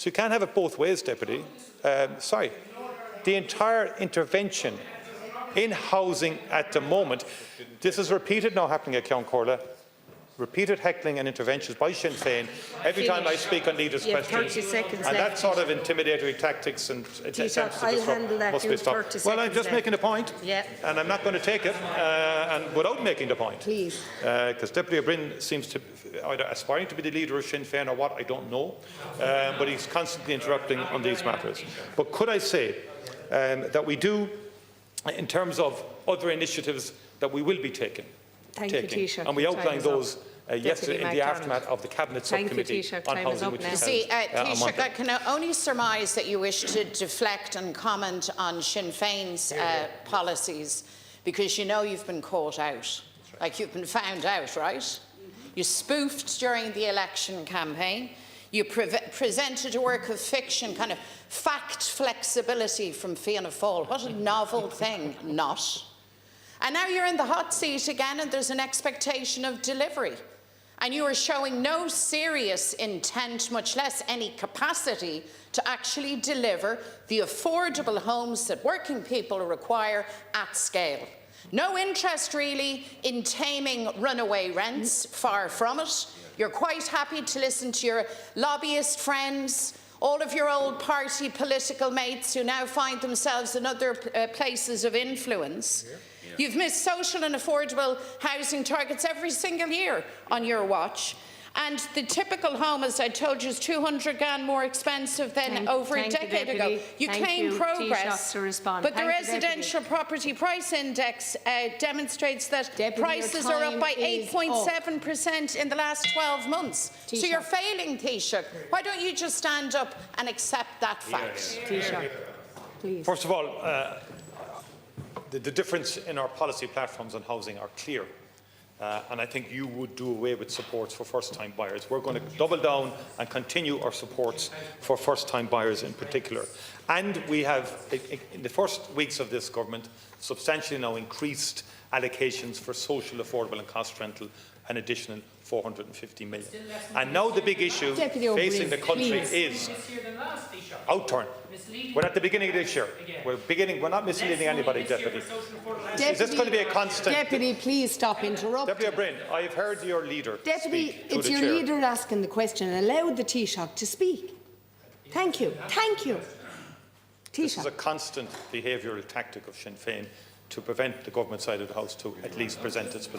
So you can't have it both ways, Deputy. Sorry. The entire intervention in housing at the moment, this is repeated now happening at County Corla, repeated heckling and interventions by Sinn Féin every time I speak on leaders' questions, and that sort of intimidatory tactics and attempts to disrupt must be stopped. Well, I'm just making a point, and I'm not going to take it, and without making the point, please, because Deputy O'Brien seems to either aspiring to be the leader of Sinn Féin or what, I don't know, but he's constantly interrupting on these matters. But could I say that we do, in terms of other initiatives that we will be taking, and we outlined those yesterday in the aftermath of the Cabinet Subcommittee on Housing, which is Taoiseach, I can only surmise that you wish to deflect and comment on Sinn Féin's policies, because you know you've been caught out, like you've been found out, right? You spoofed during the election campaign. You presented a work of fiction, kind of fact flexibility from Fianna Fáil. What a novel thing, not. And now you're in the hot seat again, and there's an expectation of delivery. And you are showing no serious intent, much less any capacity, to actually deliver the affordable homes that working people require at scale. No interest, really, in taming runaway rents, far from it. You're quite happy to listen to your lobbyist friends, all of your old party political mates who now find themselves in other places of influence. You've missed social and affordable housing targets every single year on your watch. And the typical home, as I told you, is 200 grand more expensive than over a decade ago. You claim progress, but the Residential Property Price Index demonstrates that prices are up by 8.7% in the last 12 months. So you're failing, Taoiseach. Why don't you just stand up and accept that fact? Taoiseach, please. First of all, the difference in our policy platforms on housing are clear. And I think you would do away with supports for first-time buyers. We're going to double down and continue our supports for first-time buyers in particular. And we have, in the first weeks of this government, substantially now increased allocations for social, affordable and cost rental, an additional 450 million. And now the big issue facing the country is outturn. We're at the beginning of this year. We're not misleading anybody, Deputy. Is this going to be a constant? Deputy, please stop interrupting. Deputy O'Brien, I've heard your leader Deputy, speak to it's the your chair. leader asking the question. Allow the Taoiseach to speak. Thank you. Thank you. This is a constant behavioural tactic of Sinn Féin to prevent the government side of the House to at least present its position.